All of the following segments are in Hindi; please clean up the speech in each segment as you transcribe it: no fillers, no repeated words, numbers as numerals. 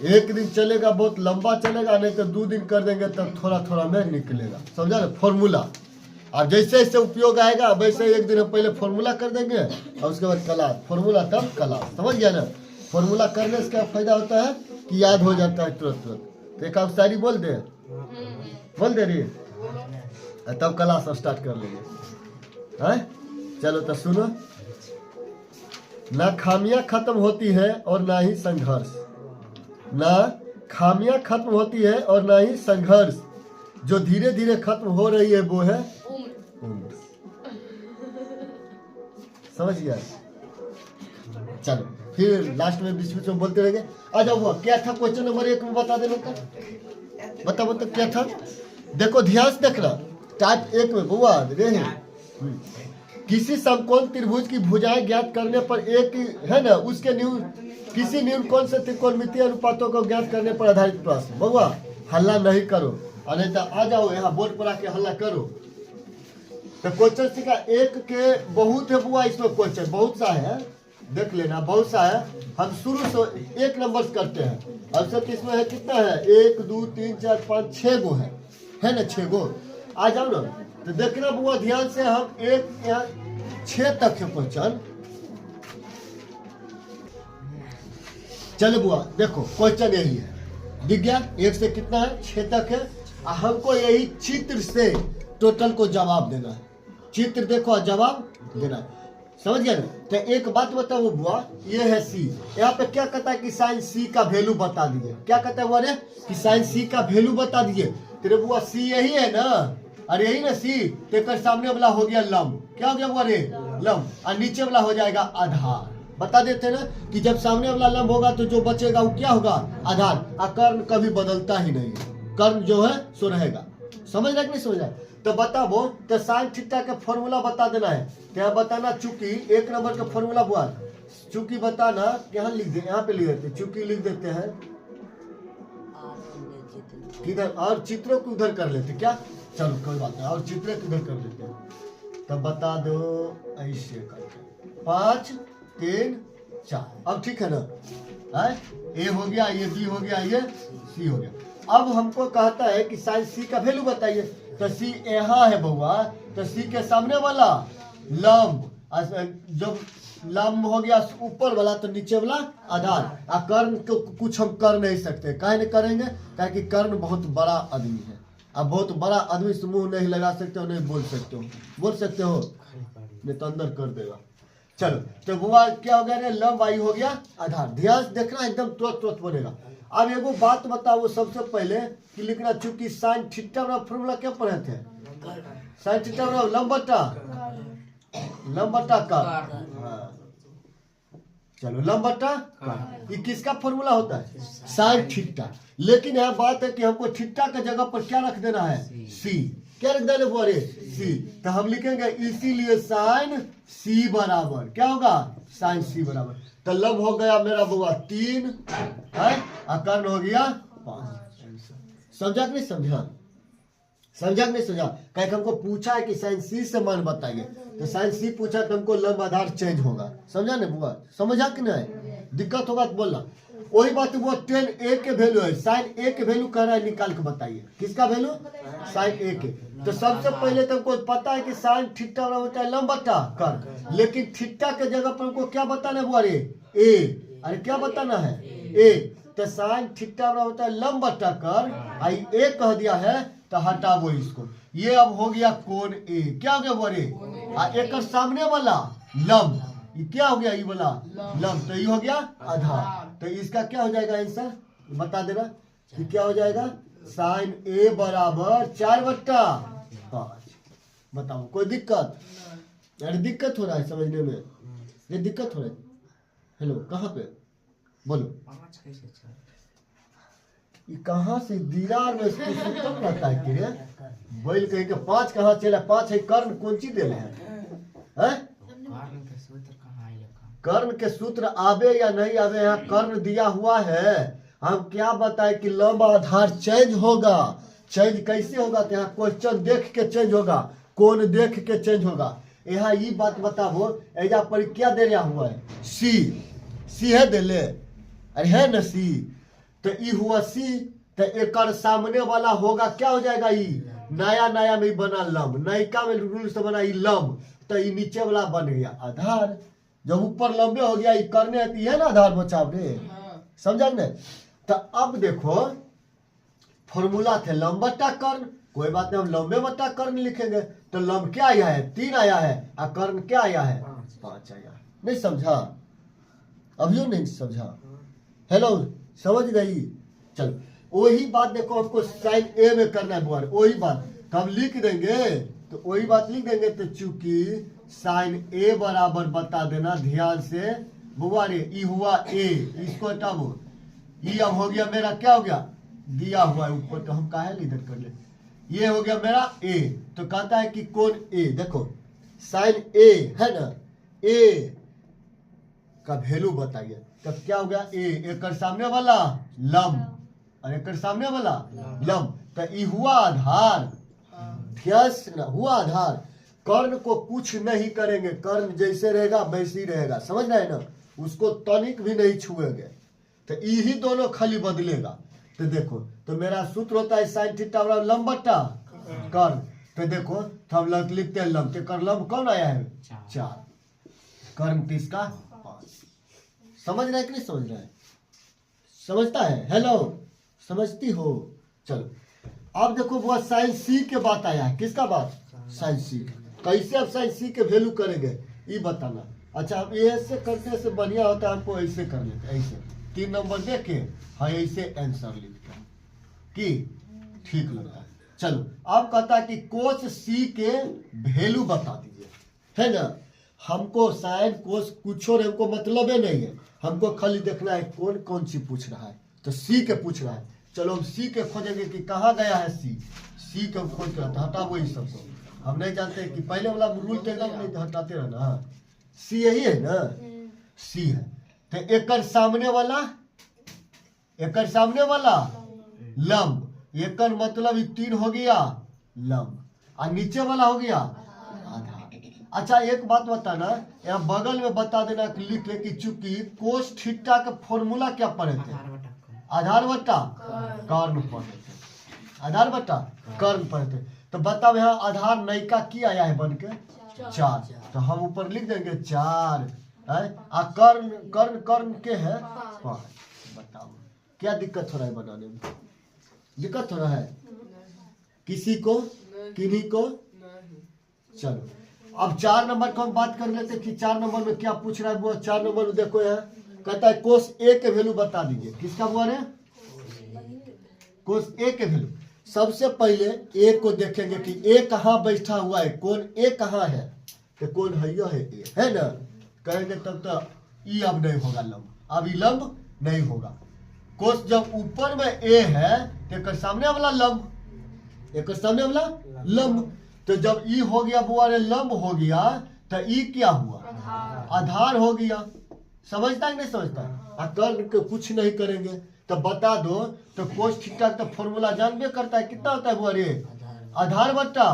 एक दिन चलेगा बहुत लंबा चलेगा, नहीं तो 2 दिन कर देंगे तब थोड़ा थोड़ा में निकलेगा। समझा ना फॉर्मूला। अब जैसे जैसे उपयोग आएगा वैसे एक दिन हम पहले फॉर्मूला कर देंगे और उसके बाद क्लास, फॉर्मूला तब क्लास। समझ गया ना। फॉर्मूला करने से क्या फायदा होता है कि याद हो जाता है तुरंत तुरंत। तो एक आप शायरी बोल दे रही तब क्लास स्टार्ट कर लेंगे। हैं चलो तो सुनो। ना खामियां खत्म होती है और ना ही संघर्ष, ना खामियां खत्म होती है और ना ही संघर्ष, जो धीरे धीरे खत्म हो रही है वो है उम्र। समझ गया। चलो फिर लास्ट में बीच बीच में बोलते रहेंगे। आ जाओ वो क्या था क्वेश्चन नंबर 1 में बता देना का। बता क्या था। देखो ध्यान से देखना। टाइप 1 में बुआ रे किसी समकोण त्रिभुज की भुजाएं ज्ञात करने पर एक है ना उसके किसी न्यूनकोण से त्रिकोणमितीय अनुपातों को ज्ञात करने पर आधारित प्रश्न। बउआ हल्ला नहीं करो, नहीं तो आ जाओ यहाँ बोर्ड पर आके हल्ला करो। तो क्वेश्चन सीखा एक के बहुत है बुआ, इसमें क्वेश्चन बहुत सा है, देख लेना बहुत सा है। हम शुरू से 1 नंबर करते हैं। अब सब इसमें है कितना है 1 2 3 4 5 6 गो है ना 6 गो। आ जाओ ना तो देखना बुआ ध्यान से। हम 1 यहाँ 6 तक है क्वेश्चन। चलो बुआ देखो क्वेश्चन यही है। विज्ञान 1 से कितना है 6 तक है। हमको यही चित्र से टोटल को जवाब देना है। चित्र देखो और जवाब देना है। समझ गया ना। तो एक बात बताओ बुआ, ये है सी। यहाँ पे क्या कहता है कि साइन सी का वैल्यू बता दीजिए। क्या कहता है बुआ कि साइन सी का वैल्यू बता दीजिए। तेरे बुआ सी यही है ना, अरे यही ना सी। तो सामने वाला हो गया लंब। क्या हो गया बुआ रे लंब, और नीचे वाला हो जाएगा आधार। बता देते ना कि जब सामने वाला लंब होगा तो जो बचेगा वो क्या होगा आधार। कर्ण कभी बदलता ही नहीं है, कर्ण जो है सो रहेगा। समझ रहे कि नहीं समझ रहे। तो बताओ तो साइन थीटा का फॉर्मूला बता देना है। क्या बताना चूंकि 1 नंबर का फॉर्मूला बुआ चूंकि बताना यहाँ लिख दे, यहाँ पे लिख देते चूंकि लिख देते हैं किधर, और चित्रों को उधर कर लेते क्या। चलो कोई बात नहीं, और चित्रों को उधर कर लेते हैं। तब बता दो ऐसे करके 5 3 4। अब ठीक है ना। ए हो गया, ये बी हो गया, ये सी हो गया। अब हमको कहता है कि साइन सी का वैल्यू बताइए। तो सी यहाँ है बउआ, तो सी के सामने वाला लंब, जब लंब हो गया ऊपर वाला तो नीचे वाला आधार। कर्ण को कुछ हम कर नहीं सकते। काहे नहीं करेंगे, कि कर्ण बहुत बड़ा आदमी है। अब बहुत बड़ा आदमी से मुंह नहीं लगा सकते हो, नहीं बोल सकते हो। बोल सकते हो नहीं तो अंदर कर देगा। चलो तो बुआ क्या हो गया रे लंब आई हो गया आधार। ध्यान से देखना एकदम तुरंत बनेगा। अब एगो बात बताओ सबसे पहले कि लिखना चूंकि साइन थीटा वाला फॉर्मूला क्या पढ़े थे। साइन थीटा वाला लंब बटा कर। चलो लंब बटा ये किसका फॉर्मूला होता है साइन थीटा। लेकिन यह बात है कि हमको थीटा का जगह पर क्या रख देना है सी। क्या रख देना बोले सी। तो हम लिखेंगे इसीलिए साइन सी बराबर क्या होगा साइन सी बराबर। तो लंब हो गया मेरा बुआ 3 है, कर्ण हो गया 5। समझा कि नहीं समझा, समझा कि नहीं समझा। कहीं हमको पूछा है कि साइन सी से मान बताइए, तो साइन सी पूछा तो हमको लंब आधार चेंज होगा। समझा ना बुआ, समझा कि नहीं, दिक्कत होगा तो बोलना। वही बात वो tan a के वैल्यू है, साइन a के वैल्यू कह रहा है निकाल के बताइए। किसका वैल्यू साइन a के। तो सबसे पहले तो हमको पता है कि साइन थीटा होता है लंब बटा कर, लेकिन थीटा के जगह पर हमको क्या बताना है बुआरे a। अरे क्या बताना है a। तो साइन थीटा होता है लंब बटा कर, आई a कह दिया है तो हटाओ इसको। ये अब हो गया कोण a। क्या हो गया बुआरे एक सामने वाला लंब, ये क्या हो गया ये वाला लंब, तो ये हो गया आधार। तो इसका क्या हो जाएगा आंसर बता देना कि क्या हो जाएगा साइन a बराबर 4/5। बताओ कोई दिक्कत। अरे दिक्कत हो रहा है समझने में, ये दिक्कत हो रहा है। हेलो कहाँ पे बोलो ये कहाँ से दीवार में सुतम रहता है कि बोल कहीं के 5 कहाँ चला। 5 है कर्ण कौन चीज दे रहे हैं। कर्ण के सूत्र आवे या नहीं आवे, यहाँ कर्ण दिया हुआ है। हम क्या बताए कि लंब आधार चेंज होगा। चेंज कैसे होगा, तो यहाँ क्वेश्चन देख के चेंज होगा, कोण देख के चेंज होगा। यहाँ ये बात बताओ एजा पर क्या दे रहा हुआ है सी। सी है दे ले, अरे है ना सी। तो ई हुआ सी, तो एक सामने वाला होगा क्या हो जाएगा ई, नया नया में बना लंब, नयिका में रूल से बना ई लंब, तो ई नीचे वाला बन गया आधार। जब ऊपर लंबे हो गया ई करने आती है ना आधार बचाव रे, समझा ने। तो अब देखो फॉर्मूला थे लंब बट्टा कर्ण, कोई बात नहीं हम लंबे बट्टा कर्ण लिखेंगे। तो लंब क्या आया है 3 आया है, और कर्ण क्या आया है 5 आया है। नहीं समझा, अभी नहीं समझा, हेलो समझ गई। चलो वही बात देखो हमको साइन ए में करना है बुआर, वही बात तो हम लिख देंगे, तो वही बात लिख देंगे। तो चूंकि साइन ए बराबर बता देना ध्यान से बुआ रे, ई हुआ ए, इसको हटाओ, ई अब हो गया मेरा क्या हो गया दिया हुआ है ऊपर, तो हम काहे इधर कर ले, ये हो गया मेरा ए। तो कहता है कि कौन ए, देखो साइन ए है ना, ए का वैल्यू बताइए, तब क्या हो गया ए, एक सामने वाला लंब और एक सामने वाला लंब, तो ई हुआ आधार, हुआ आधार। कर्ण को कुछ नहीं करेंगे, कर्ण जैसे रहेगा वैसे ही रहेगा, समझ रहे हैं ना, उसको तनिक भी नहीं छुएंगे, तो यही दोनों खाली बदलेगा। तो देखो तो मेरा सूत्र होता है साइन थीटा बराबर लंब बट्टा कर्ण। तो देखो तो हम लिखते हैं लंब, तो कर्ण लंब कौन आया है 4, कर्ण 30 का 5। समझ रहे हैं कि नहीं समझ रहे हैं, समझता है, हेलो समझती हो। चलो अब देखो वो साइन सी के बात आया है, किसका बात साइन सी। कैसे अब साइन सी के वैल्यू करेंगे ये बताना। अच्छा अब ऐसे करने से बढ़िया होता है, हमको ऐसे कर लेते, ऐसे 3 नंबर देके हाँ ऐसे आंसर लिखते हैं कि ठीक लगता है। चलो अब कहता है कि कोस सी के वैल्यू बता दीजिए, है ना। हमको साइन कोस कुछ और हमको मतलब है नहीं है, हमको खाली देखना है कौन कौन सी पूछ रहा है, तो सी के पूछ रहा है। चलो हम सी के खोजेंगे कि कहाँ गया है सी, सी के खोज कर हटाओ इस सबको, हम नहीं जानते कि पहले वाला रूल देगा नहीं तो हटाते रहना। सी यही है ना, सी है। तो एक सामने वाला, एक सामने वाला लंब, एक मतलब 3 हो गया लंब, और नीचे वाला हो गया आधार। अच्छा एक बात बताना, यहाँ बगल में बता देना कि लिख ले कि चूंकि कोस थीटा का फॉर्मूला क्या पढ़े थे, आधार बट्टा कर्ण पढ़े थे, आधार बट्टा कर्ण पढ़े थे। तो बताओ यहाँ आधार नयिका की आया है बन के 4, तो हम ऊपर लिख देंगे 4 है, कर्ण कर्ण कर्ण के है 5। बताओ क्या दिक्कत हो रहा है बनाने में, दिक्कत हो रहा है किसी को, किन्हीं को। चलो अब 4 नंबर को हम बात कर लेते कि 4 नंबर में क्या पूछ रहा है वो। 4 नंबर में देखो यहाँ कहता है कोस ए के वैल्यू बता दीजिए, किसका हुआ है कोस ए के वैल्यू। सबसे पहले ए को देखेंगे कि ए कहाँ बैठा हुआ है, कौन ए कहाँ है, तो कौन है यह है ए, है ना। कहेंगे तब तो ई अब नहीं होगा लंब, अब ई लंब नहीं होगा। कोस जब ऊपर में ए है तो एक सामने वाला लंब, एक सामने वाला लंब, तो जब ई हो गया बुआ रे लंब हो गया, तो ई क्या हुआ आधार हो गया। समझता है नहीं समझता, कर्ण के कुछ नहीं करेंगे। तो बता दो तो कोस थीटा का फॉर्मूला जानबे करता है, कितना होता है बुआ रे आधार बट्टा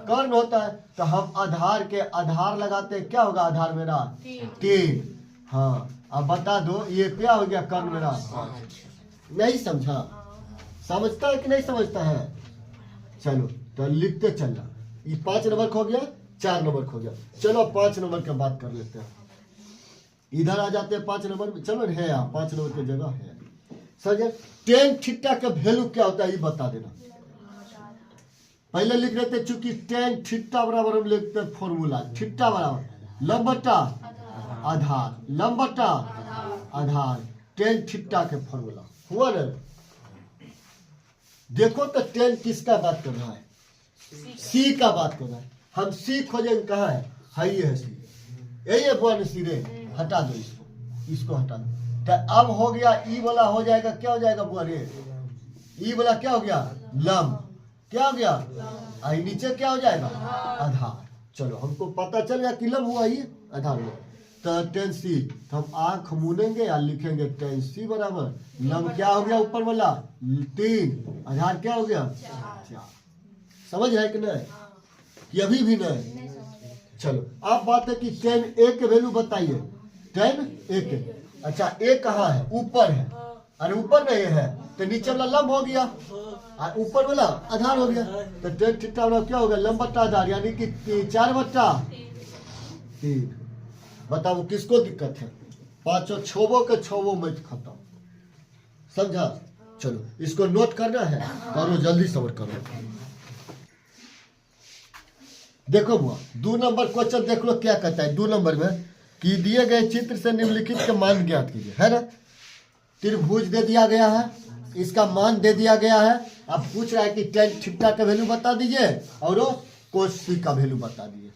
कर्ण होता है। तो हम आधार के आधार लगाते हैं, क्या होगा आधार मेरा 3। हाँ अब बता दो ये क्या हो गया कर्ण मेरा 5। नहीं समझा, समझता है कि नहीं समझता है। चलो तो लिखते चलना, ये 5 नंबर खो गया, 4 नंबर खो गया। चलो 5 नंबर की बात कर लेते हैं, इधर आ जाते हैं 5 नंबर में। चलो है यहाँ 5 नंबर की जगह है सर। टेन थीटा का वैल्यू क्या होता है ये बता देना। पहले लिख लेते चूंकि टेन थीटा बराबर हम लिखते हैं फॉर्मूला, थीटा बराबर लंब बट्टा आधार, लंब बट्टा आधार, टेन थीटा के फॉर्मूला हुआ ना। देखो तो टेन किसका बात कर रहा है, सी का बात कर रहा है। हम सी खोजेंगे कहाँ है ये है सी, यही है वन सी रे, हटा दो इसको, इसको हटा दो। तो अब हो गया ई वाला हो जाएगा, क्या हो जाएगा बुआ रे ई वाला क्या हो गया लंब, क्या हो गया आई नीचे क्या हो जाएगा आधार। चलो हमको पता चल गया कि लंब हुआ ये आधार हुआ। तो टेन सी, तो हम आंख मूनेंगे या लिखेंगे टेन सी बराबर लंब क्या हो गया ऊपर वाला 3, आधार क्या हो गया 4। समझ है कि नहीं, कि अभी भी नहीं। चलो अब बात है कि टेन ए के वैल्यू बताइए, टेन ए के। अच्छा ए कहाँ है ऊपर है, अरे ऊपर में ये है तो नीचे वाला लंब हो गया और ऊपर वाला आधार हो गया। तो टेन थीटा वाला क्या हो गया? लंब बट्टा आधार, यानी कि 4/3। बताओ किसको दिक्कत है? पांचों छोबो के छोबो में खत्म। समझा? चलो इसको नोट करना है, करो जल्दी समझ करो। देखो बुआ 2 नंबर क्वेश्चन देख लो क्या कहता है। 2 नंबर में कि दिए गए चित्र से निम्नलिखित के मान ज्ञात कीजिए, है ना। त्रिभुज दे दिया गया है, इसका मान दे दिया गया है। अब पूछ रहा है कि टेन थीटा का वैल्यू बता दीजिए और कोस सी का वैल्यू बता दीजिए।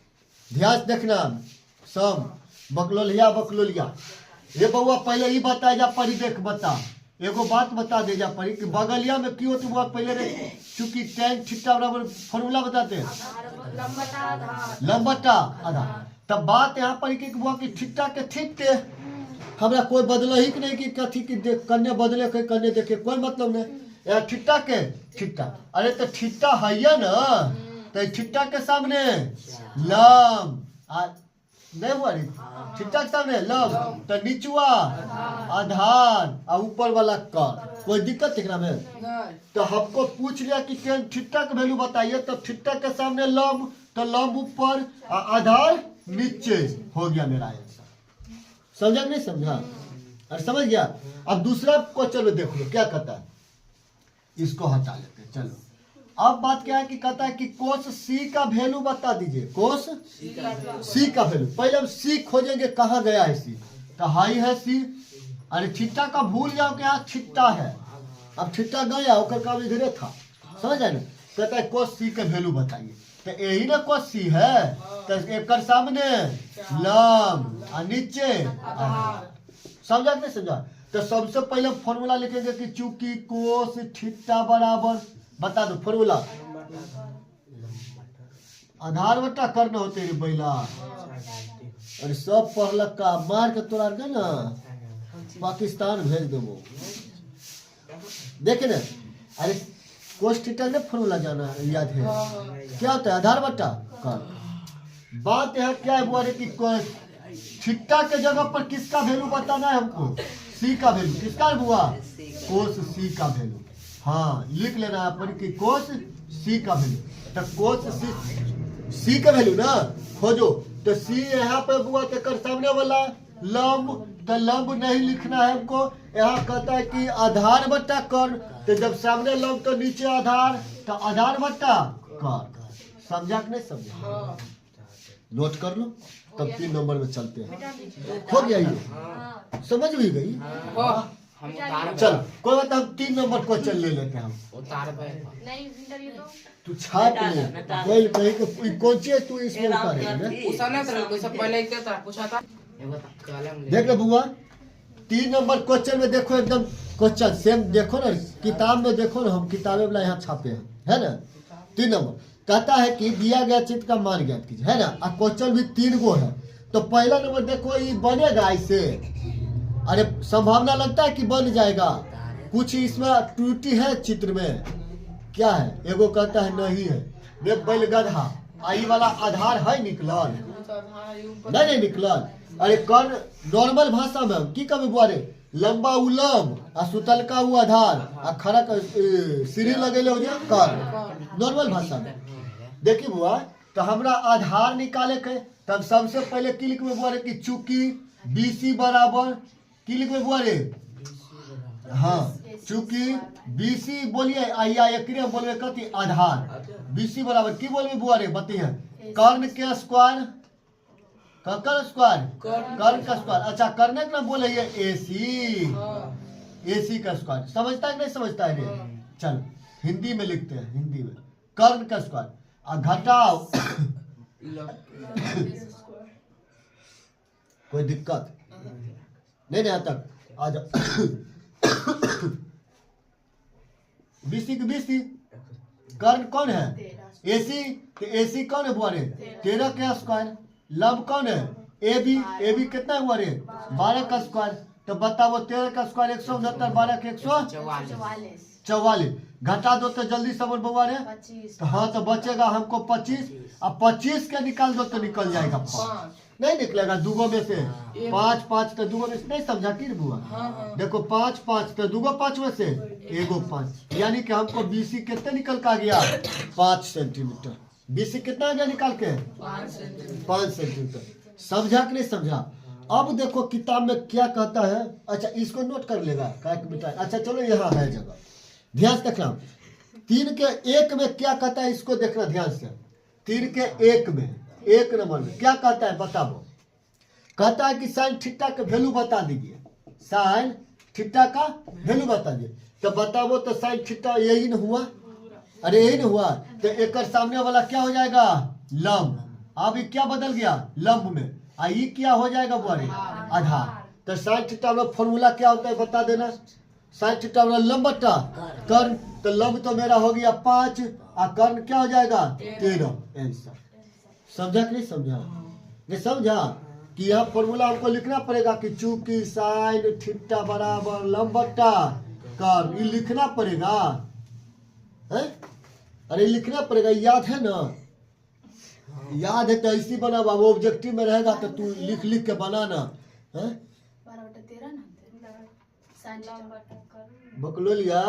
ध्यान देखना, सम बकलोलिया बकलोलिया। ये बउआ पहले ही बताया जा परी, देख बता एगो बात बता दे जा परी कि बगलिया में क्यों तुम पहले रे, चूंकि टेन थीटा बराबर फॉर्मूला बताते हैं लंबटा आधार। तब बात यहाँ पर कि थीटा के ठीक थे, हमरा कोई बदलो ही नहीं कि कथी की कन्या बदले कोई कन्या देखे, कोई मतलब नहीं। यहाँ थीटा के थीटा, अरे तो थीटा है ना, तो थीटा के सामने लंब नहीं हुआ रे, थीटा के सामने लंब, तो नीचुआ आधार और ऊपर वाला कर, कोई दिक्कत दिख रहा है? तो हमको पूछ लिया कि थीटा का वैल्यू बताइए, तो थीटा के सामने लंब, तो लंब ऊपर आधार नीचे हो गया मेरा आंसर। समझा नहीं समझा? और समझ गया। अब दूसरा क्वेश्चन में देख लो क्या कहता है, इसको हटा लेते हैं। चलो अब बात क्या है कि कहता है कि कोस सी का वैल्यू बता दीजिए, कोस सी का वैल्यू। पहले हम सी खोजेंगे कहाँ गया है सी, तो हाई है सी। अरे थीटा का भूल जाओ कि यहाँ थीटा है, अब थीटा गया ओकर काम इधरे था, समझ आए ना। कहता है कोस सी का वैल्यू बताइए, तो यही ना कोस सी है, तो एक सामने लंब और नीचे, समझा नहीं समझा? तो सबसे पहले फॉर्मूला लिखेंगे कि चूंकि कोस थीटा बराबर, बता दो फॉर्मूला, आधार बट्टा करना होते रे बैला। अरे सब पढ़लक का मार के तोड़ा दे ना, पाकिस्तान भेज देवो। देखे ना, अरे कोस थीटा ने फॉर्मूला जाना याद है क्या होता है? आधार बट्टा कर। बात यह क्या है बुआ रे कि थीटा के जगह पर किसका वैल्यू बताना है हमको? सी का वैल्यू। किसका बुआ? कोस सी का वैल्यू। हाँ लिख लेना है पर कि कोस सी का वैल्यू। तो कोस सी का वैल्यू ना खोजो, तो सी यहाँ पे बुआ के कर सामने वाला लंब, तो लंब नहीं लिखना है हमको। यहाँ कहता है कि आधार बट्टा कर, तो जब सामने लंब तो नीचे आधार, तो आधार बट्टा कर। समझा कि नहीं समझा? नोट कर लो, तब 3 नंबर में चलते हैं। हो गया ये, समझ भी गई? चल कोई बात, हम 3 नंबर क्वेश्चन ले लेते हैं हम। तू छाप ले, कोई कहीं के कौन सी है तू इसमें उतारेगा? देख लो बुआ 3 नंबर क्वेश्चन में देखो, एकदम क्वेश्चन सेम देखो ना, किताब में देखो ना, हम किताबें वाला यहाँ छापे हैं, है ना। 3 नंबर कहता है कि दिया गया चित्र का मान ज्ञात कीजिए, है ना। और क्वेश्चन भी 3 गो है। तो पहला नंबर देखो ये बनेगा इससे, अरे संभावना लगता है कि बन जाएगा, कुछ इसमें त्रुटि है चित्र में, क्या है? एगो कहता है नहीं है, वे बैल गधा आई वाला आधार है निकलल, नहीं निकलल। अरे कर्ण नॉर्मल भाषा में की कभी बुआरे लंबा उलम आ सुतल का वो आधार आ खड़ा सीढ़ी लगेले हो जाए कर्ण, नॉर्मल भाषा में। देखिए बुआ, तो हमरा आधार निकाले के, तब सबसे पहले की लिखबे बुआ रे कि चूंकि BC बराबर की लिखबे बुआ रे, हाँ चूंकि BC बोलिए आइया एकरे बोलबे कथी आधार, BC बराबर की बोलबे बुआ रे बताइए, कर्ण के स्क्वायर, कर्ण स्क्वायर, कर्ण का स्क्वायर। अच्छा कर्ण ना बोले ये AC का स्क्वायर। समझता है कि नहीं समझता है रे? चल हिंदी में लिखते हैं, हिंदी में कर्ण का स्क्वायर घटाओ कोई दिक्कत नहीं यहाँ तक आ जाओ। BC की BC, कर्ण कौन है? AC, तो AC कौन है बुआ रे? 13 का स्क्वायर। लंब कौन है? AB कितना है बुआ रे? 12 का स्क्वायर। तो बताओ 13 का स्क्वायर 169, 12 के 144। घटा दो तो जल्दी समझ बुआ रे। तो हाँ तो बचेगा हमको 25, अब 25 के निकाल दो तो निकल जाएगा 5। नहीं निकलेगा दूगो में से 5 5 तो दूगो में से नहीं समझा कि बुआ। देखो 5 5 तो दूगो 5 में से एगो 5, यानी कि हमको बीसी कितने निकल का गया 5 सेंटीमीटर। बीसी कितना आ गया निकाल के 5 सेंटीमीटर। समझा कि नहीं समझा। अब देखो किताब में क्या कहता है। अच्छा इसको नोट कर लेगा बेटा। अच्छा चलो यहाँ है जगह, ध्यान से देखना। 3 के 1 में क्या कहता है इसको देखना ध्यान से। 3 के 1 में 1 नंबर में क्या कहता है बताओ। कहता है कि साइन थीटा का वैल्यू बता दीजिए। साइन थीटा का वैल्यू बता दीजिए। तो बताओ तो साइन थीटा यही न हुआ, अरे यही न हुआ। तो एक सामने वाला क्या हो जाएगा लंब। अब ये क्या बदल गया लंब में, ये क्या हो जाएगा बुआरी आधार। तो साइन थीटा वाला फॉर्मूला क्या होता है बता देना। साइन थीटा वाला लंब बट्टा कर्ण, तो लंब तो मेरा हो गया 5 और कर्ण क्या हो जाएगा 13। आंसर समझा कि नहीं समझा। नहीं समझा कि यह फॉर्मूला हमको लिखना पड़ेगा कि चूंकि साइन थीटा बराबर लंब बट्टा कर्ण, ये लिखना पड़ेगा है। अरे लिखना पड़ेगा, याद है ना। याद है तो ऐसी बना वो ऑब्जेक्टिव में रहेगा तो तू लिख लिख के बनाना है। बकलो लिया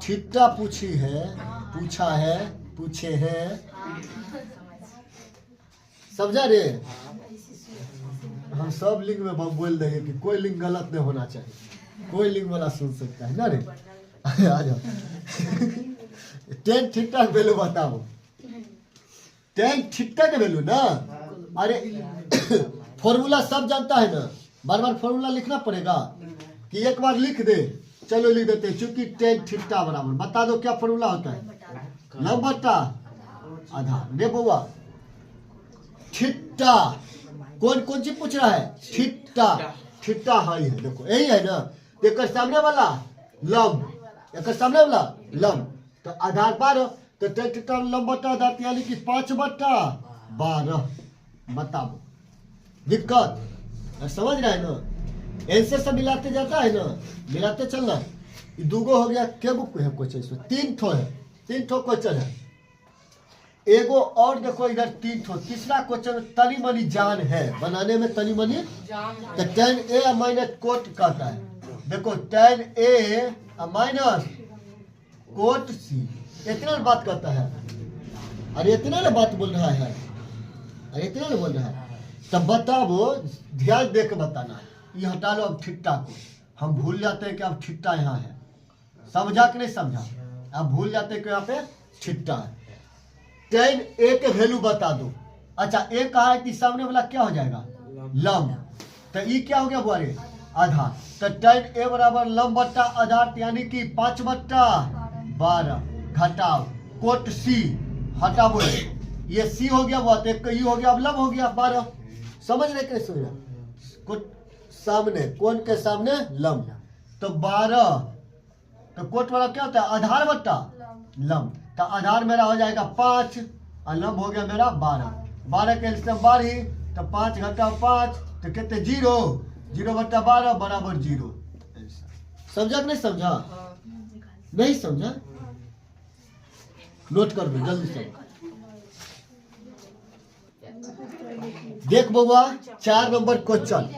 थीटा पूछी है, पूछा है, पूछे हैं। समझा रे। हम सब लिंग में बोल देंगे कि कोई लिंग गलत नहीं होना चाहिए, कोई लिंग वाला सुन सकता है ना रे। आ जाओ। टेन थीटा का वैल्यू बताओ। टेन थीटा का वैल्यू ना, अरे फॉर्मूला सब जानता है ना, बार बार फॉर्मूला लिखना पड़ेगा कि एक बार लिख दे। चलो लिख देते हैं। चूंकि टेन थीटा बराबर बता दो क्या फॉर्मूला होता है लंब बट्टा आधार। रे बुआ थीटा कौन कौन चीज पूछ रहा है थीटा। थीटा है देखो यही है ना। एक सामने वाला लंब, एक सामने वाला लंब, तो आधार 12। तो टेन थीटा लंब बट्टा आधार यानी कि 5/12। बताओ दिक्कत समझ रहा है ना। ऐसे सब मिलाते जाता है ना, मिलाते चलना। ये दूगो हो गया। क्या बुक है क्वेश्चन इसमें 3 ठो है, 3 ठो क्वेश्चन है। एगो और देखो इधर 3 ठो। तीसरा क्वेश्चन तनी मनी जान है बनाने में, तनी मनी। तो tan a माइनस कोट कहता है। देखो tan a minus cot c, इतना बात करता है। अरे इतना ना बात बोल रहा है, अरे इतना ना बोल रहा है। तब बताओ ध्यान दे के बताना है। ये हटा लो अब थीटा को। हम भूल जाते हैं कि अब थीटा यहाँ है। समझा कि नहीं समझा। अब भूल जाते हैं कि यहाँ पे थीटा है। tan a के वैल्यू बता दो। अच्छा a कहा है कि सामने वाला क्या हो जाएगा लंब। तो ये क्या हो गया बुआरे आधार। तो tan a बराबर लंब बट्टा आधार यानी कि 5/12 घटाओ कोट c हटा बोले। ये c हो गया बहुत, एक ये हो गया अब लंब हो गया 12। समझ रहे कैसे समझ रहे। कोट सामने कौन के सामने लंब, तो 12। तो कोट वाला क्या होता है आधार बट्टा लंब। तो आधार मेरा हो जाएगा 5 और लंब हो गया मेरा 12। 12 के एलसीएम 12, तो 5 घटाओ 5 तो कितने 0, 0/12 बराबर 0। समझा कि नहीं समझा। नहीं समझा नोट कर दो जल्दी से। देख बउआ 4 नंबर क्वेश्चन।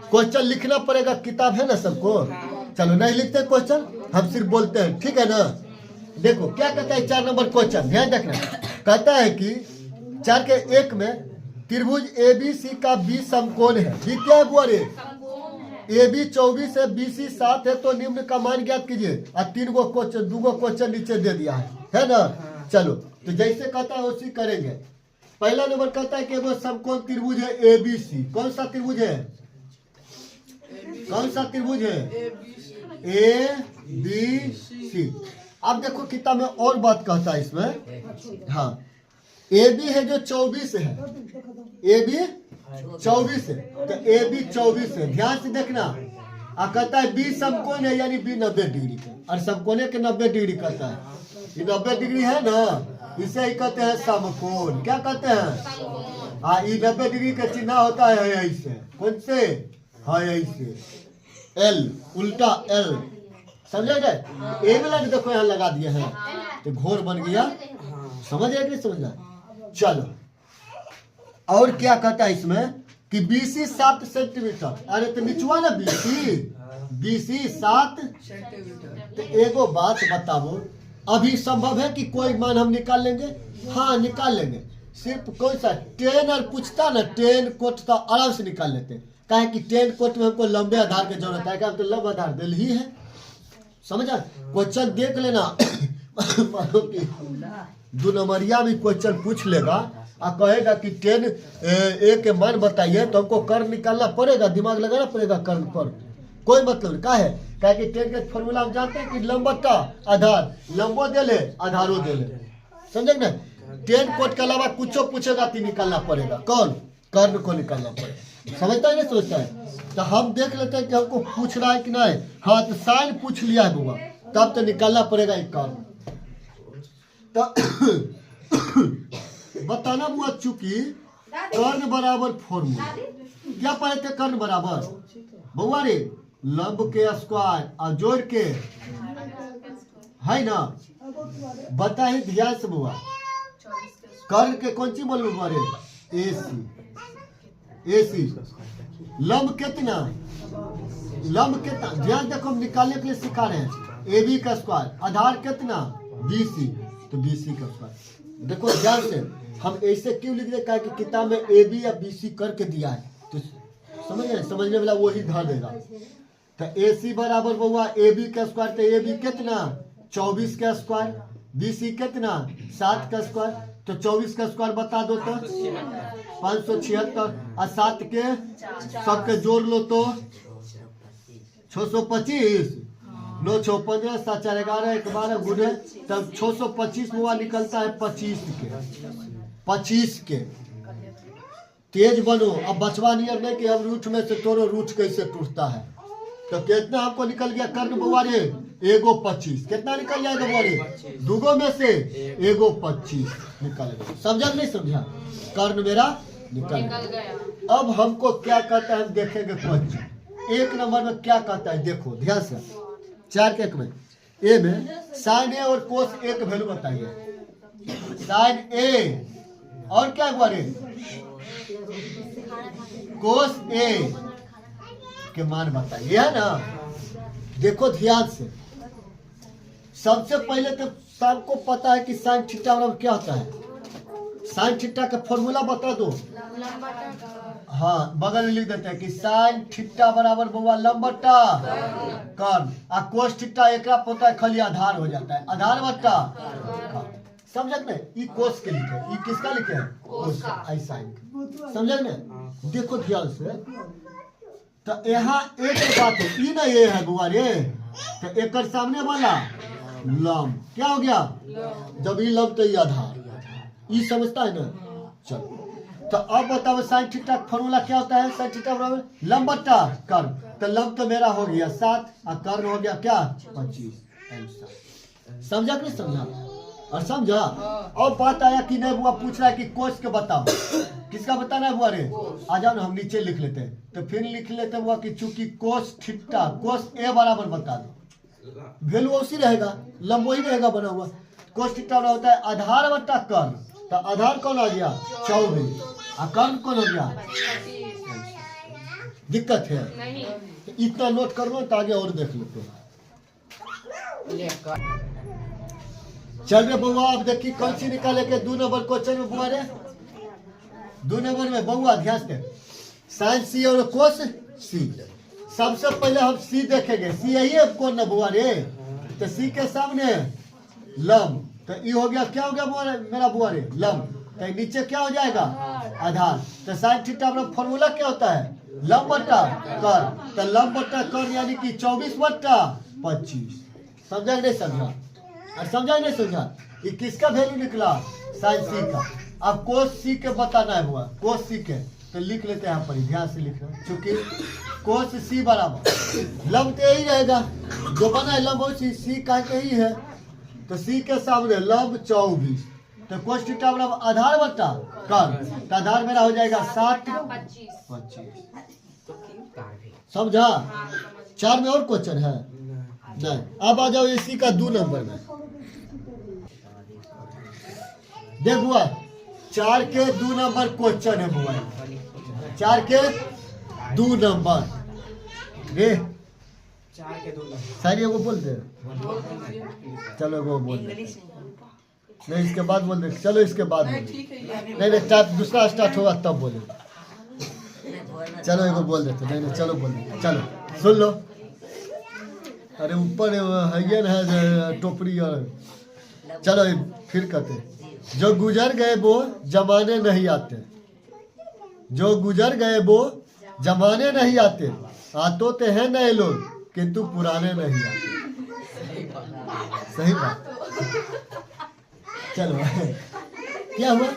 क्वेश्चन लिखना पड़ेगा, किताब है ना सबको। चलो नहीं लिखते क्वेश्चन, हम सिर्फ बोलते हैं, ठीक है ना। देखो क्या कहता है 4 नंबर क्वेश्चन, ध्यान रखना। कहता है कि 4 के 1 में त्रिभुज ABC का बी समकोण है। बी क्या है बुआ रे AB 24 है, BC 7 है। तो निम्न का मान ज्ञात कीजिए। और 3 गो क्वेश्चन, 2 गो क्वेश्चन नीचे दे दिया है ना। चलो तो जैसे कहता है उसी करेंगे। पहला नंबर कहता है कि वो समकोण त्रिभुज है ABC। कौन सा त्रिभुज है, कौन सा त्रिभुज है ABC। अब देखो किताब में और बात कहता है इसमें। हाँ AB है जो 24 है, AB 24 है। तो AB 24 है, ध्यान से देखना। और कहता है B समकोण है यानी B 90 डिग्री का। और समकोण के 90 डिग्री कहता है। ये 90 डिग्री है ना, इसे ही कहते हैं समकोण। क्या कहते हैं हाँ, ये 90 डिग्री का चिन्ह होता है ऐसे। कौन से हाँ ऐसे L उल्टा L। समझे गए। ए वाला देखो यहाँ लगा दिए हैं तो घोर बन गया। समझ रहे कि समझ। चलो और क्या कहता है इसमें कि BC 7 सेंटीमीटर। अरे तो निचवा ना BC 7 सेंटीमीटर। तो एगो बात बताओ, अभी संभव है कि कोई मान हम निकाल लेंगे? हाँ निकाल लेंगे। सिर्फ कौन सा 10 और पूछता ना 10 कोट तो आराम से निकाल लेते हैं। कहे कि 10 कोट में हमको लंबे आधार की जरूरत है, क्या हम तो लंबा आधार दिल ही है। समझा? क्वेश्चन देख लेना मानो कि 2 नंबरिया भी क्वेश्चन पूछ लेगा और कहेगा कि 10 ए के मान बताइए, तो हमको कर्ण निकालना पड़ेगा, दिमाग लगाना पड़ेगा कर्ण पर। कोई मतलब नहीं। का है क्या कि 10 के फॉर्मूला हम जानते हैं कि लंबटा आधार, लंबो दे ले आधारो दे ले। समझे ना? 10 कोट के अलावा कुछ पूछेगा तो निकालना पड़ेगा, कौन? कर्ण को निकालना पड़ेगा। समझता है नहीं सोचता है? तो हम देख लेते हैं कि हमको पूछ रहा है कि नहीं। हाँ तो साइन पूछ लिया है बुआ, तब तो निकालना पड़ेगा एक कर्ण। तो बताना बुआ, चूंकि कर्ण बराबर फॉर्मूला क्या पढ़े थे? कर्ण बराबर बुआ रे लंब के स्क्वायर और जोड़ के है ना। बता ही ध्यान से बुआ, कर्ण के कौन सी बोल बुआ रे? AC। लंब कितना? लंब कितना? ध्यान देखो, हम निकालने के लिए सिखा रहे हैं। AB का स्क्वायर, आधार कितना? BC, तो BC का स्क्वायर। देखो ध्यान से, हम ऐसे क्यों लिख रहे हैं कि किताब में AB या BC करके दिया है, तो समझने वाला वही ध्यान देगा। तो AC बराबर हुआ AB का स्क्वायर, तो AB कितना? 24 का स्क्वायर। BC कितना? 7 का स्क्वायर। तो 24 का स्क्वायर बता दो तो 576, और 7 के सबके जोड़ लो तो 625। 9 6 15 7 4 11 1 12 गुने, तब 625 हुआ निकलता है 25 के। तेज बनो, अब बचवा नियर नहीं कि हम रूठ में से तोड़ो, रूठ कैसे टूटता है। तो कितना हमको निकल गया कर्ण बुआ रे? एगो 25। कितना निकल जाएगा बुआ रे? दूगो में से एगो 25 निकल गया। समझा नहीं समझा? कर्ण मेरा निकल गया। अब हमको क्या कहता है हम देखेंगे क्वेश्चन। 1 नंबर में क्या कहता है देखो ध्यान से, 4 के 1 में ए में साइन ए और कोस ए का वैल्यू बताइए। साइन ए और क्या हुआ रे? कोस ए के मान बताइए, है ना। देखो ध्यान से, सबसे पहले तो सबको पता है कि साइन थीटा बराबर क्या होता है। साइन थीटा का फॉर्मूला बता दो। हाँ बगल में लिख देते हैं कि साइन थीटा बराबर बुआ लंबटा कर्ण, और कोस थीटा एक होता है खाली आधार हो जाता है, आधार बट्टा। समझ ना? ये कोस के लिखे, ये किसका लिखे है? कोस का, आई साइन। समझ ना? देखो ध्यान से, तो यहाँ एक बात है, ई ना ये है बुआ रे, तो एक सामने वाला लंब क्या हो गया? जब ये लंब तो ये आधार, ये समझता है ना। चलो तो अब बताओ साइन थीटा का फॉर्मूला क्या होता है? साइन थीटा बराबर लंब बट्टा कर्ण, तो लंब तो मेरा हो गया 7 और कर्ण हो गया क्या? 25। समझा कि नहीं समझा? और समझा? और बात आया कि नहीं बुआ पूछ रहा है कि कोस के बताओ, किसका बताना है बुआ रे? आ जाओ ना, हम नीचे लिख लेते हैं। तो फिर लिख लेते हुआ कि चूंकि कोस थीटा कोस ए बराबर बता दो, वैल्यू उसी रहेगा, लंब वही रहेगा बना हुआ। कोस थीटा होता है आधार बट्टा कर्ण, तो आधार कौन आ गया? 24, और कर्ण कौन हो गया? दिक्कत है नहीं। तो इतना नोट कर लो तो आगे और देख लेते हैं। चल रहे बउआ, अब देखिए कौन सी निकाले के 2 नंबर क्वेश्चन में बुआ रे। 2 नंबर में बउआ ध्यान से, साइन सी और कोस सी। सबसे पहले हम सी देखेंगे। सी यही है कौन ना बुआ रे? तो सी के सामने लंब, तो ये हो गया क्या हो गया बुआ रे? मेरा बुआ रे लंब, तो नीचे क्या हो जाएगा? आधार। तो साइन थीटा का फॉर्मूला क्या होता है? लंब बट्टा कर्ण, तो लंब बट्टा कर्ण यानी कि 24 बट्टा 25। समझा नहीं समझा? और समझा नहीं समझा? ये किसका वैल्यू निकला? साइन सी का। अब कोस सी के बताना है हुआ, कोस सी के, तो लिख लेते हैं यहाँ पर, ध्यान से लिख रहे हैं। चूंकि कोस सी बराबर लंब तो यही रहेगा, जो बना है लंब सी का ही है, तो सी के सामने लंब 24, तो कोस थीटा बराबर आधार बट्टा कर्ण, तो आधार मेरा हो जाएगा 7 25। समझा? 4 में और क्वेश्चन है नहीं। अब आ जाओ इसी का 2 नंबर में। देख हुआ 4 के 2 नंबर क्वेश्चन है बुआ, 4 के 2 नंबर रे 4 के 2 नंबर सारी एगो बोल दे, चलो एगो बोल दे, नहीं इसके बाद बोल दे, चलो इसके बाद बोल दे, नहीं टाइप दूसरा स्टार्ट होगा तब बोले, चलो एगो बोल देते, नहीं चलो बोल देते, चलो सुन लो। अरे ऊपर है ना टोपरी और चलो फिर कहते, जो गुजर गए वो जमाने नहीं आते, जो गुजर गए वो जमाने नहीं आते, आते तो हैं नए लोग किंतु पुराने नहीं आते। सही बात। चलो क्या हुआ,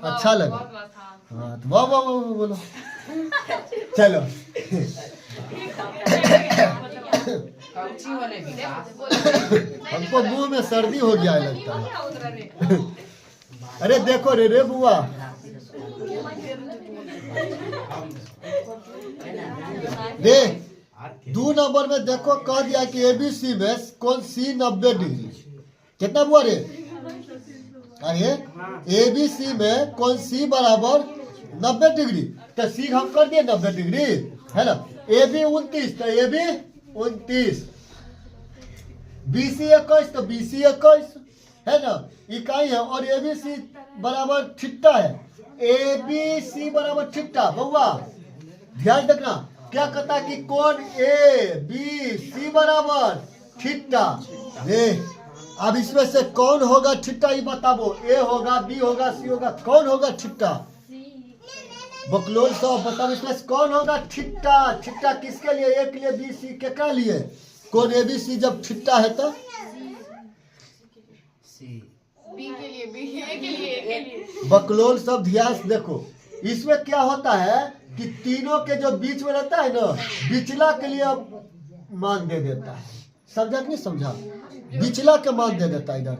अच्छा लगा, हाँ तो वाह वाह वाह बोलो। चलो हमको मुंह में सर्दी हो गया है लगता है। अरे देखो रे बुआ, दे 2 नंबर में देखो कह दिया कि ABC में कौन सी 90 डिग्री, कितना बुआ रे, अरे ABC में कौन सी बराबर 90 डिग्री, तो सी हम कर दिए 90 डिग्री है ना, AB 29 तो AB 29, BC 21 तो BC 21 है ना, इकाई है, और ABC बराबर थीटा है, ABC बराबर थीटा। बउआ ध्यान रखना, क्या कहता है कि कोण ABC बराबर थीटा। अब इसमें से कौन होगा थीटा ये बताओ, A होगा, B होगा, C होगा, कौन होगा थीटा, बकलोल साहब बताओ इसमें से कौन होगा थीटा। थीटा किसके लिए, A के लिए, B C के क्या लिए, कौन ABC जब थीटा है तो बी के लिए, बी ए के लिए, ए के लिए। बकलोल सब ध्यान से देखो, इसमें क्या होता है कि तीनों के जो बीच में रहता है ना, बिचला के लिए मान दे देता है, समझा कि नहीं समझा, बिचला के मान दे देता है इधर,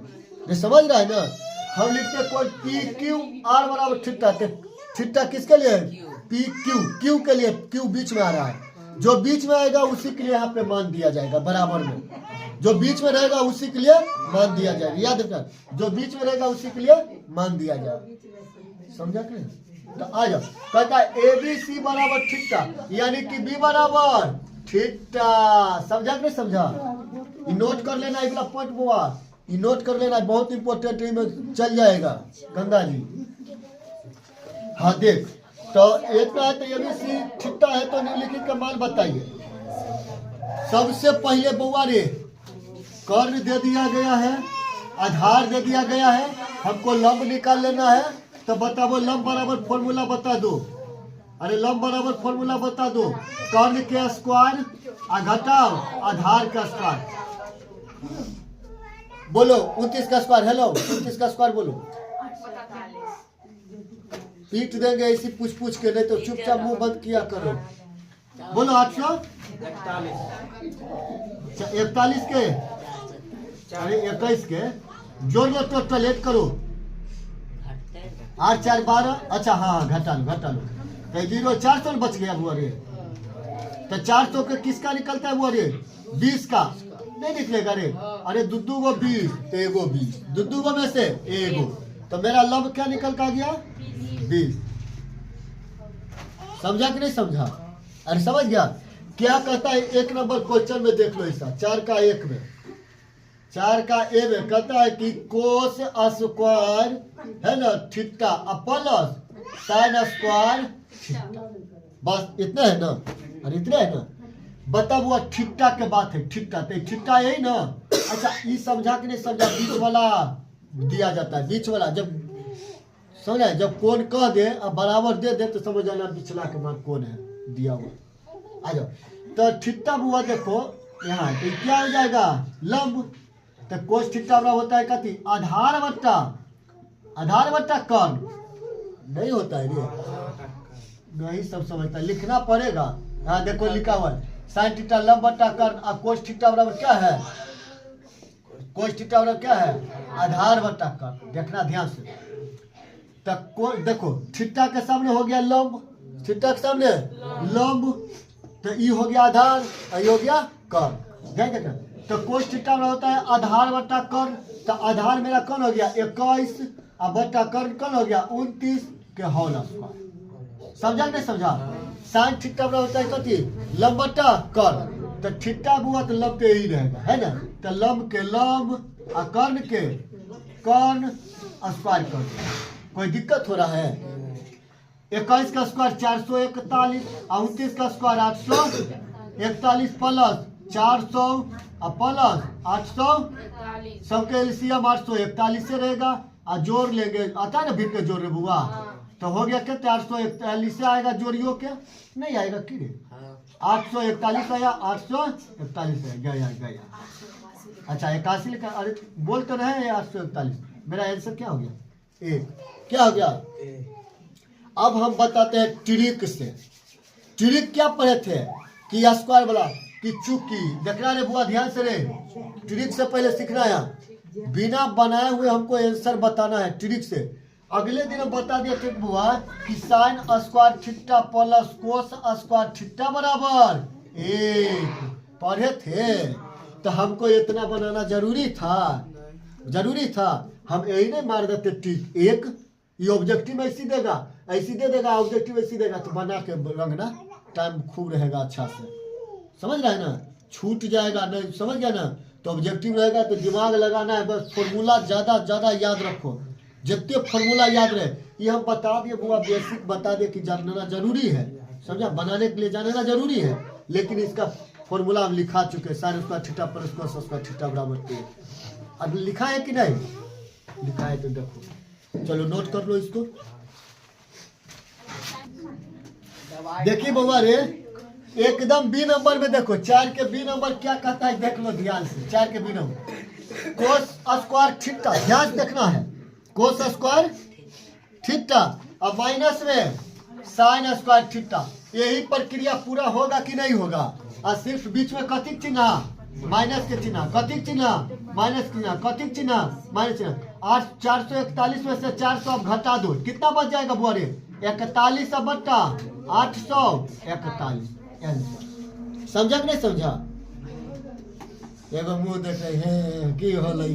ये समझ रहा है ना। हम लिखते कोई PQR बराबर थीटा, थीटा किसके लिए, PQ, Q के लिए, Q बीच में आ रहा है, जो बीच में आएगा उसी के लिए यहाँ पे मान दिया जाएगा, बराबर में जो बीच में रहेगा उसी के लिए मान दिया जाएगा, याद रखना, जो बीच में रहेगा उसी के लिए मान दिया जाएगा, समझा कि नहीं। तो आ जाओ, कहता है ABC बराबर थीटा, यानी कि B बराबर थीटा, समझा कि नहीं समझा, ये नोट कर लेना, अगला पॉइंट बुआ ये नोट कर लेना, बहुत इंपॉर्टेंट है, में चल जाएगा गंगा जी। हाँ देख, तो एक है तो ABC थीटा है, तो निम्नलिखित का मान बताइए। सबसे पहले बुआ रे कर्ण दे दिया गया है, आधार दे दिया गया है, हमको लंब निकाल लेना है, तो बताओ लंब बराबर फॉर्मूला बता दो, अरे लंब बराबर फॉर्मूला बता दो, कर्ण के स्क्वायर घटाओ आधार का स्क्वायर, बोलो 29 का स्क्वायर, हेलो 29 का स्क्वायर बोलो, पीट देंगे इसी पूछ के, नहीं तो चुपचाप मुंह बंद किया करो, बोलो 841 के, अरे 21 के जोड़ लो, टोटल ऐड करो, 8 4 12, अच्छा हाँ घटा लो, तो 0 400 बच गया बुआ रे, तो 400 के किसका निकलता है बुआ रे, 20 का नहीं निकलेगा रे, अरे दू गो 20 तो एगो 20, दू गो में से एगो, तो मेरा लंब क्या निकल का गया 20, समझा कि नहीं समझा, अरे समझ गया। क्या कहता है 1 नंबर क्वेश्चन में देख लो, ऐसा 4 का 1 में, 4 का ए में कहता है कि कोस स्क्वायर है ना theta plus sign square theta, बस इतना है ना, अरे इतना है ना, बता हुआ थीटा के बात है, थीटा तो थीटा यही ना। अच्छा ये समझा कि नहीं समझा, बीच वाला दिया जाता है, बीच वाला जब समझा, जब कौन कह दे अब बराबर दे दे तो समझ जाना बिचला के मान कौन है दिया हुआ। आ जाओ, तो थीटा बुआ देखो यहाँ, तो क्या हो जाएगा लंब, तो कोस थीटा बराबर होता है कथी, आधार बट्टा कर्ण नहीं होता है रे, नहीं सब समझता है, लिखना पड़ेगा। हाँ देखो लिखा हुआ है साइन थीटा लंब बट्टा कर्ण, और कोस थीटा बराबर क्या है, कोस थीटा बराबर क्या है, आधार बट्टा कर्ण, देखना ध्यान से। तो देखो थीटा के सामने हो गया लंब, थीटा के सामने लंब, तो ई हो गया आधार और ये हो गया कर्ण, ध्यान देखना। तो कोस थीटा में होता है आधार बट्टा कर्ण, तो आधार मेरा कौन हो गया 21, अब बट्टा कर्ण कल हो गया 29 के होल स्क्वायर। समझा नहीं समझा? साइन थीटा बराबर होता है कथी? लंब बट्टा कर्ण। तो थीटा बुआ तो लंब के ही रहेगा, है ना? तो लंब के लंब और कर्ण के कर्ण स्क्वायर कर दो। कोई दिक्कत हो रहा है? 21 का स्क्वायर 441, 29 का स्क्वायर 841 प्लस 400 और प्लस 800, सबके एलसीएम 841 से रहेगा और जोड़ लेंगे, आता है ना भिड़ के जोड़ रहे बुआ, तो हो गया क्या? 441 से आएगा जोड़ियों के, नहीं आएगा कि 841 आया, 841 है, गया। अच्छा 81 लिखा, अरे बोल तो रहे 841। मेरा आंसर क्या हो गया? 1। क्या हो गया? अब हम बताते हैं ट्रिक से। ट्रिक क्या पढ़े थे कि स्क्वायर वाला कि चूंकि देखना रे बुआ, ध्यान से रे, ट्रिक से पहले सीखना है, बिना बनाए हुए हमको आंसर बताना है ट्रिक से। अगले दिन हम बता दिया ट्रिक बुआ कि sign square theta plus cos square theta बराबर 1 पढ़े थे। तो हमको इतना बनाना जरूरी था। हम यही नहीं मार देते ट्रिक 1, ये ऑब्जेक्टिव ऐसी देगा, ऐसी दे देगा, ऑब्जेक्टिव ऐसी देगा, तो बना के रंगना, टाइम खूब रहेगा अच्छा से। समझ रहे हैं ना? छूट जाएगा नहीं, समझ गया ना? तो ऑब्जेक्टिव रहेगा तो दिमाग लगाना है, बस फॉर्मूला ज़्यादा याद रखो, जितने फॉर्मूला याद रहे। ये हम बता दिए बुआ, बेसिक बता दिए कि जानना जरूरी है, समझा? बनाने के लिए जानना जरूरी है, लेकिन इसका फॉर्मूला हम लिखा चुके, sign square theta plus cos square theta बराबर 1। अब लिखा है कि नहीं? लिखा है तो देखो, चलो नोट कर लो इसको। देखिए बउआ रे, एकदम बी नंबर में देखो, 4 के बी नंबर क्या कहता है, देख लो ध्यान से। 4 के B number cos square theta, ध्यान देखना है, कोस स्क्वायर थीटा और माइनस में साइन स्क्वायर थीटा। यही प्रक्रिया पूरा होगा कि नहीं होगा? और सिर्फ बीच में कथी चिन्ह? माइनस के चिन्ह। कथी चिन्ह? माइनस चिन्ह। कथी चिन्ह? माइनस चिन्ह। 441 में से 400 अब घटा दो, कितना बच जाएगा बुआ रे? 41 बट्टा 841। समझा कि नहीं समझा? एगो मुंह देखे हैं की होलै,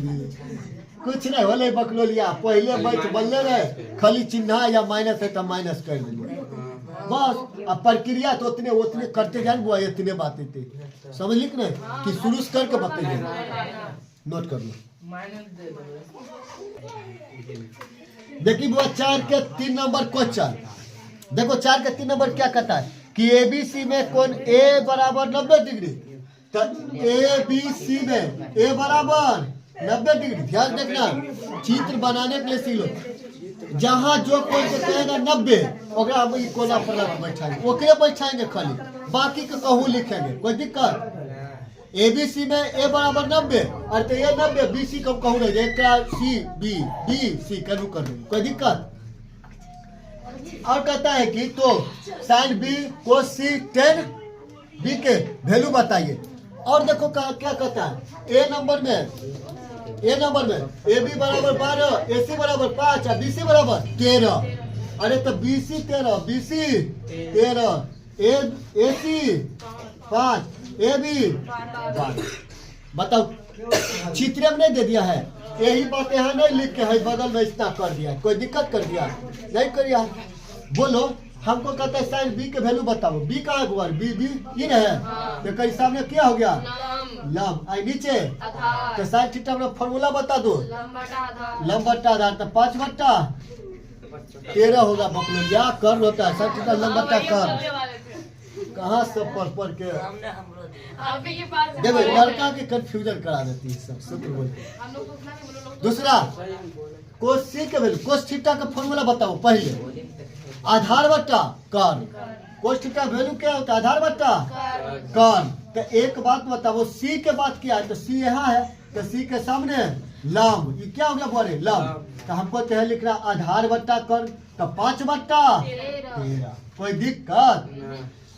कुछ नहीं होलै, बकलोलिया पहले बैठ बल्ले रहे, खाली चिन्ह या माइनस है तो माइनस कर दिए बस। अब प्रक्रिया तो उतने करते जाए बुआ, इतने बातें थे, समझ कि नहीं? कि शुरू से करके बताइए, नोट कर लो। देखिए बुआ, 4 के 3 नंबर क्वेश्चन देखो। 4 के 3 नंबर क्या कहता है कि ABC में कोण A बराबर 90 डिग्री। तो ABC में A बराबर 90 डिग्री। ध्यान देखना, चित्र बनाने के लिए सीख लो। जहाँ जो कोण को कहेगा 90, ओकरा हम कोना पर बैठाएंगे, ओकरे बैठाएंगे खाली, बाकी के कहूँ लिखेंगे, कोई दिक्कत? ABC में A बराबर 90 और तो A 90, BC को कहूँ रहे, CB करू कर देंगे, कोई दिक्कत? और कहता है कि तो साइन B कोस C tan B के वैल्यू बताइए। और देखो क्या कहता है, A नंबर में AB बराबर 12, AC बराबर 5 और BC बराबर 13। अरे तो BC 13, AC 5, AB 5। बताओ, चित्र में नहीं दे दिया है? यही बात यहाँ नहीं लिख के है, बगल में इतना कर दिया, कोई दिक्कत कर दिया? नहीं कर दिया। बोलो, हमको कहता है साइन B के वैल्यू बताओ। B कहाँ है बुआ? B इन है, तो कई सामने क्या हो गया? लंब। आई नीचे तो साइन थीटा में फॉर्मूला बता दो, लंब बट्टा आधार, तो 5 बट्टा 13 होगा। बकलोलिया कर होता है, साइन थीटा लंब बट्टा कर। कहाँ सब पढ़ के देखो, लड़का के कंफ्यूजन करा देती है सब सूत्र बोलते। दूसरा कोस C के वैल्यू, कोस थीटा का फॉर्मूला बताओ पहले। आधार बट्टा कर्ण। कोस थीटा वैल्यू क्या होता है? आधार बट्टा कर्ण। तो एक बात बताओ, C के बाद क्या है? तो C यहाँ है, तो C के सामने लंब, ये क्या हो गया बोले? लंब। तो हमको तो लिखना आधार बट्टा कर्ण, तो 5 बट्टा 13। कोई दिक्कत?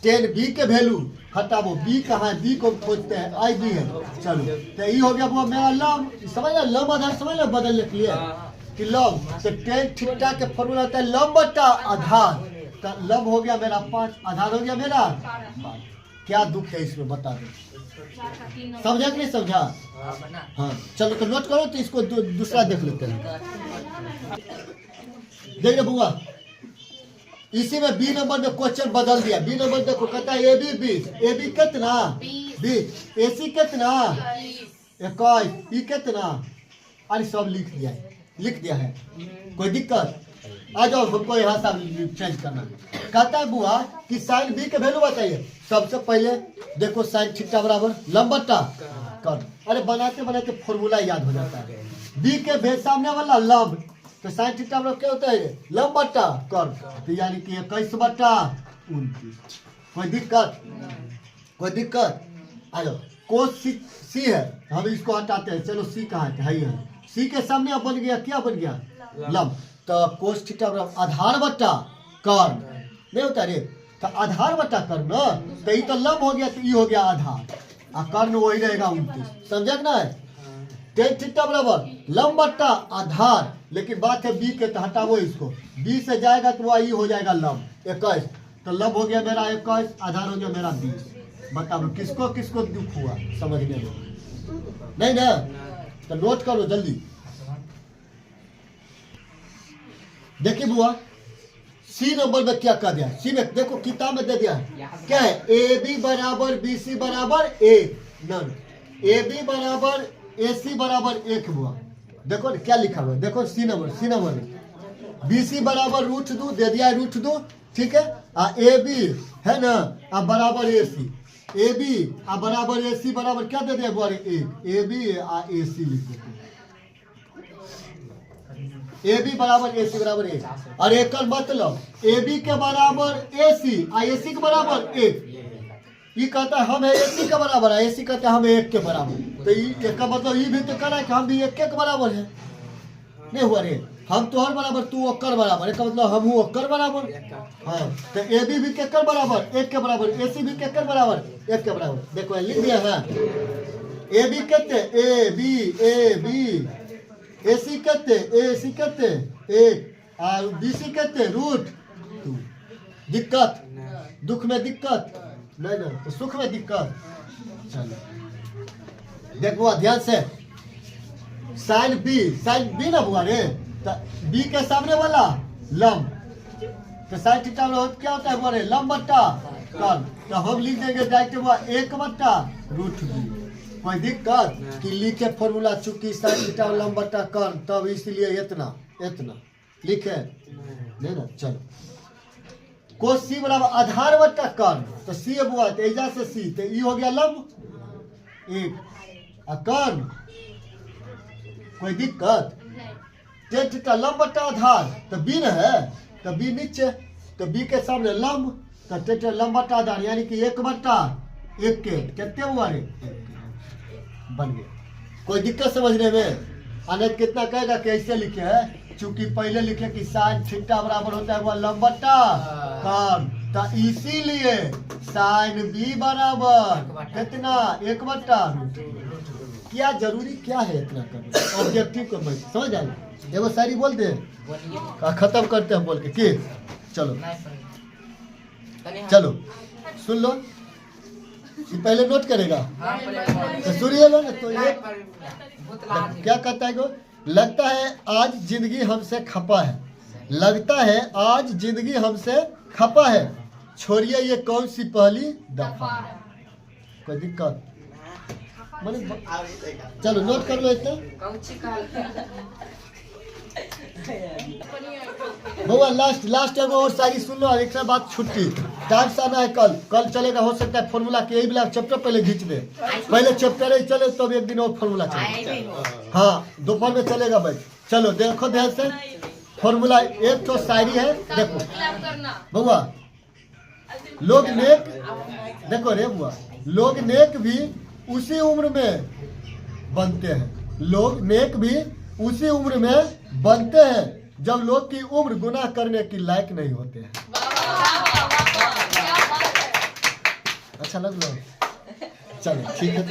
tan B के वैल्यू हटाओ, B कहाँ है? B को खोजते हैं, IB है। चलो, तो ये हो गया वो मेरा लंब। समझ लो, लंब आधार समझ लो, बदलने के लिए कि लंब। तो tan थीटा के फॉर्मूला होता है लंब बट्टा आधार। तो लंब हो गया मेरा 5, आधार हो गया मेरा 5। क्या दुख है इसमें बता दो? समझा कि नहीं समझा? हाँ चलो तो नोट करो, तो इसको दूसरा देख लेते हैं। देखिए बुआ, इसी में बी नंबर में क्वेश्चन बदल दिया। बी नंबर देखो, कहता है ए बी 20, ए बी कितना 20, ए सी कितना 21, ई कितना, अरे सब लिख दिया है। कोई दिक्कत? आ जाओ, हमको यहाँ से चेंज करना। कहता है बुआ कि साइन बी के वैल्यू बताइए। सबसे पहले देखो साइन थीटा बराबर लंब बट्टा कर। अरे बनाते बनाते फॉर्मूला याद हो जाता है। बी के सामने वाला लंब, तो साइन थीटा बराबर क्या होता है? लंब बट्टा कर, तो यानी कि 21 बट्टा 29। कोई दिक्कत? कोई दिक्कत? आ जाओ। कोस सी है, हम इसको हटाते हैं। चलो सी कहाँ है? सी के सामने अब बन गया, क्या बन गया? लंब। तो कोस थीटा बराबर आधार बट्टा कर्ण, नहीं होता रे? तो आधार बट्टा कर्ण ना, तो ये तो लंब हो गया, तो ये हो गया आधार, और कर्ण वही रहेगा 29। समझा ना? टेन थीटा बराबर लंब बट्टा आधार, लेकिन बात है बी के, तो हटाओ इसको। बी से जाएगा तो वही हो जाएगा लंब 21, तो लंब हो गया मेरा 21, आधार हो गया मेरा 20। बताओ किसको किसको दुख हुआ समझने में? नहीं ना? तो नोट करो जल्दी। देखिए बुआ, सी नंबर में क्या कह दिया? सी में देखो किताब में दे दिया है, क्या है? ए बी बराबर बी सी बराबर 1, नन ए बी बराबर ए सी बराबर 1 बुआ। देखो क्या लिखा हुआ है, देखो सी नंबर में बी सी बराबर √2 दे दिया है, √2, ठीक है। ए बी है ना, बराबर ए सी, ए बी बराबर ए सी बराबर क्या दे दिया बुआ? 1, ए बी ए सी लिख देते हैं। ए बी बराबर ए सी बराबर 1, और एक मतलब ए बी के बराबर ए सी के बराबर 1। ये कहता है हम है ए सी के बराबर है, ए सी कहता है हम 1 के बराबर। तो ये का मतलब ये भी तो कह रहा है कि हम भी 1 के बराबर है। नहीं हुआ रे? हम तो हर बराबर, तू ओकर बराबर, इसका मतलब हम हूँ ओकर बराबर। हाँ, तो ए बी भी केकर बराबर 1 के बराबर, ए सी भी केकर बराबर 1 के बराबर। देखो लिख दिया है। ए बी कहते ए बी, ए सी कहते 1, और बी सी कहते √2। दिक्कत? दुख में दिक्कत नहीं ना, तो सुख में दिक्कत। चलो देखो ध्यान से, साइन बी ना हुआ रे, तो बी के सामने वाला लंब, तो साइन थीटा क्या होता है हुआ रे? लंब बट्टा कर्ण। तो हम लिख देंगे डायरेक्ट हुआ 1 बट्टा √2। कोई दिक्कत? कि लिखे फॉर्मूला, चूंकि साइन थीटा लंब बट्टा कर्ण, तब इसलिए इतना लिखे नहीं ना। चलो कोस सी बराबर आधार बट्टा कर्ण, तो सी बुआ तो एजा से सी, तो ई हो गया लंब 1, और कर्ण। कोई दिक्कत? टेन थीटा लंब बट्टा आधार, तो बी न है, तो बी नीचे, तो बी के सामने लंब, तो टेन थीटा लंब बट्टा आधार, यानी कि 1 बट्टा 1 के कितने हुआ रे? बन गया। कोई दिक्कत समझने में? अनेक कितना कहेगा कि ऐसे लिखे है, चूंकि पहले लिखे कि साइन थीटा बराबर होता है वह लंब बट्टा कर्ण, तो इसीलिए साइन बी बराबर कितना? 1 बट्टा। क्या जरूरी क्या है इतना करना? ऑब्जेक्टिव को समझ आए? एगो शायरी बोल दे, खत्म करते हैं बोल के कि चलो सुन लो, पहले नोट करेगा तो सुनिए लो ना। तो ये क्या कहता है? लगता है आज जिंदगी हमसे खपा है, लगता है आज जिंदगी हमसे खपा है, छोड़िए ये कौन सी पहली दफा। कोई दिक्कत? चलो नोट कर लो इतना। भैया लास्ट एगो और शायरी सुन लो, एक बात छुट्टी टाइम से आना है। कल चलेगा, हो सकता है फॉर्मूला के यही वाला चैप्टर पहले खींच दे, पहले चैप्टर ही चले तो एक दिन और फॉर्मूला चले। हाँ दोपहर में चलेगा भाई। चलो देखो ध्यान से, फॉर्मूला एक तो शायरी है। देखो बुआ, लोग नेक, देखो रे बुआ, लोग नेक भी उसी उम्र में बनते हैं, लोग नेक भी उसी उम्र में बनते हैं जब लोग की उम्र गुनाह करने की लायक नहीं होते हैं। अच्छा लग लो? चलो ठीक है।